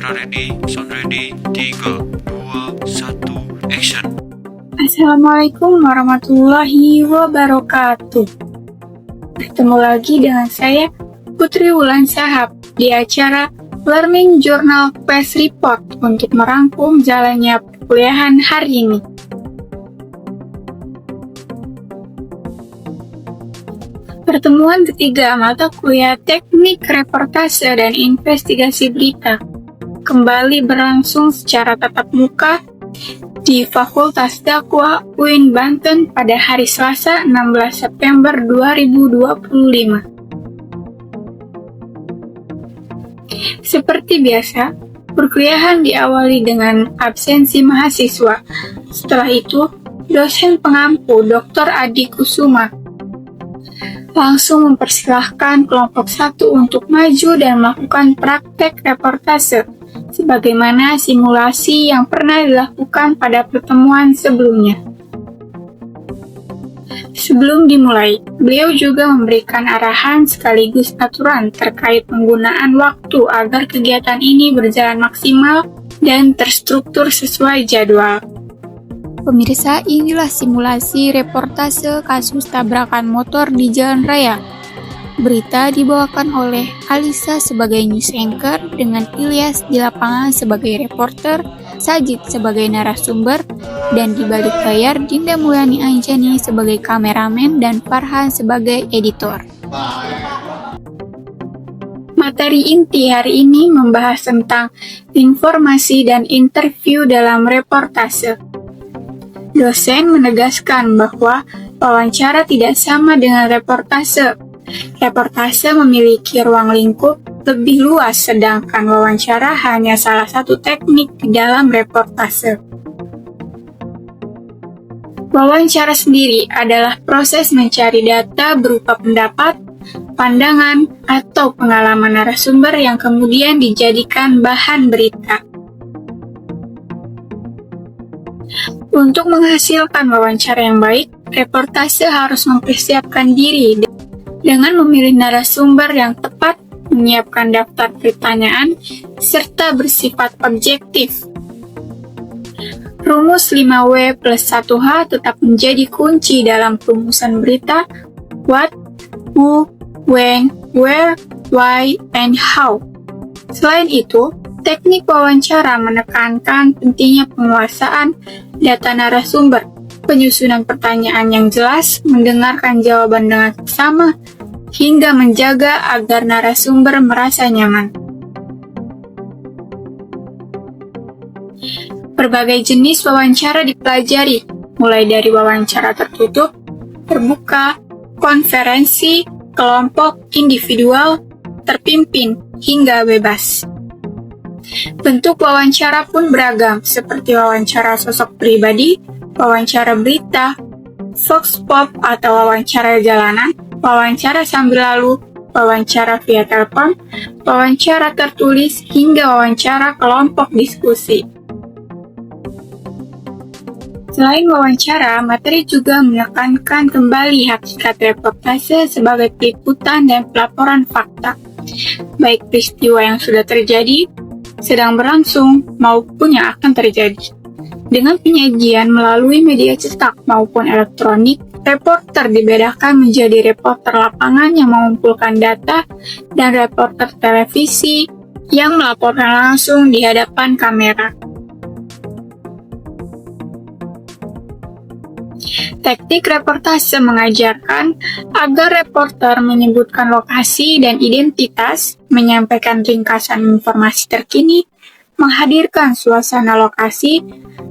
Sound ready, 3, 2, 1, action. Assalamualaikum warahmatullahi wabarakatuh. Bertemu lagi dengan saya, Putri Wulan Sahab, di acara Learning Journal Quest Report untuk merangkum jalannya perkuliahan hari ini. Pertemuan ketiga mata kuliah Teknik Reportase dan Investigasi Berita kembali berlangsung secara tatap muka di Fakultas Dakwah UIN Banten pada hari Selasa 16 September 2025. Seperti biasa, perkuliahan diawali dengan absensi mahasiswa. Setelah itu, dosen pengampu Dr. Adi Kusuma langsung mempersilahkan kelompok 1 untuk maju dan melakukan praktek reportase sebagaimana simulasi yang pernah dilakukan pada pertemuan sebelumnya. Sebelum dimulai, beliau juga memberikan arahan sekaligus aturan terkait penggunaan waktu agar kegiatan ini berjalan maksimal dan terstruktur sesuai jadwal. Pemirsa, inilah simulasi reportase kasus tabrakan motor di jalan raya. Berita dibawakan oleh Alisa sebagai news anchor dengan Ilyas di lapangan sebagai reporter, Sajid sebagai narasumber, dan di balik layar Dinda Mulyani Anjani sebagai kameramen dan Farhan sebagai editor. Materi inti hari ini membahas tentang informasi dan interview dalam reportase. Dosen menegaskan bahwa wawancara tidak sama dengan reportase. Reportase memiliki ruang lingkup lebih luas, sedangkan wawancara hanya salah satu teknik di dalam reportase. Wawancara sendiri adalah proses mencari data berupa pendapat, pandangan, atau pengalaman narasumber yang kemudian dijadikan bahan berita. Untuk menghasilkan wawancara yang baik, reportase harus mempersiapkan diri dengan memilih narasumber yang tepat, menyiapkan daftar pertanyaan, serta bersifat objektif. Rumus 5W plus 1H tetap menjadi kunci dalam perumusan berita what, who, when, where, why, and how. Selain itu, teknik wawancara menekankan pentingnya penguasaan data narasumber, penyusunan pertanyaan yang jelas, mendengarkan jawaban dengan seksama, hingga menjaga agar narasumber merasa nyaman. Berbagai jenis wawancara dipelajari, mulai dari wawancara tertutup, terbuka, konferensi, kelompok, individual, terpimpin, hingga bebas. Bentuk wawancara pun beragam, seperti wawancara sosok pribadi, wawancara berita, vox pop atau wawancara jalanan, wawancara sambil lalu, wawancara via telepon, wawancara tertulis, hingga wawancara kelompok diskusi. Selain wawancara, materi juga menekankan kembali hakikat reportase sebagai peliputan dan pelaporan fakta, baik peristiwa yang sudah terjadi, sedang berlangsung, maupun yang akan terjadi. Dengan penyajian melalui media cetak maupun elektronik, reporter dibedakan menjadi reporter lapangan yang mengumpulkan data dan reporter televisi yang melaporkan langsung di hadapan kamera. Teknik reportase mengajarkan agar reporter menyebutkan lokasi dan identitas, menyampaikan ringkasan informasi terkini, menghadirkan suasana lokasi,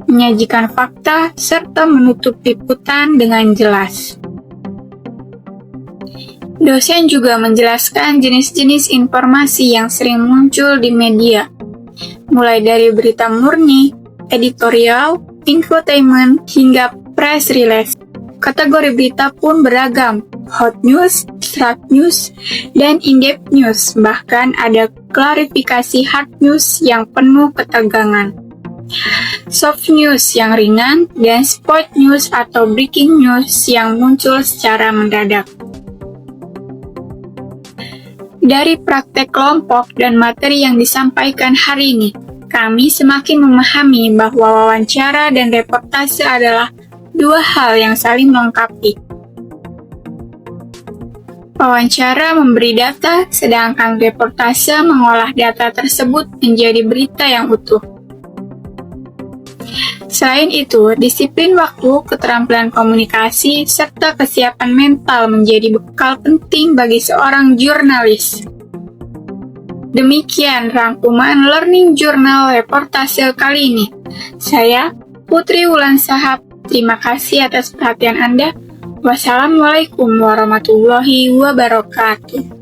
menyajikan fakta, serta menutup liputan dengan jelas. Dosen juga menjelaskan jenis-jenis informasi yang sering muncul di media, mulai dari berita murni, editorial, infotainment, hingga press release. Kategori berita pun beragam, hot news, short news, dan in-depth news. Bahkan ada klarifikasi hard news yang penuh ketegangan, soft news yang ringan, dan sport news atau breaking news yang muncul secara mendadak. Dari praktek kelompok dan materi yang disampaikan hari ini, kami semakin memahami bahwa wawancara dan reportase adalah dua hal yang saling melengkapi. Wawancara memberi data, sedangkan reportase mengolah data tersebut menjadi berita yang utuh. Selain itu, disiplin waktu, keterampilan komunikasi, serta kesiapan mental menjadi bekal penting bagi seorang jurnalis. Demikian rangkuman Learning Journal reportase kali ini. Saya, Putri Wulan Sahab, terima kasih atas perhatian Anda. Wassalamualaikum warahmatullahi wabarakatuh.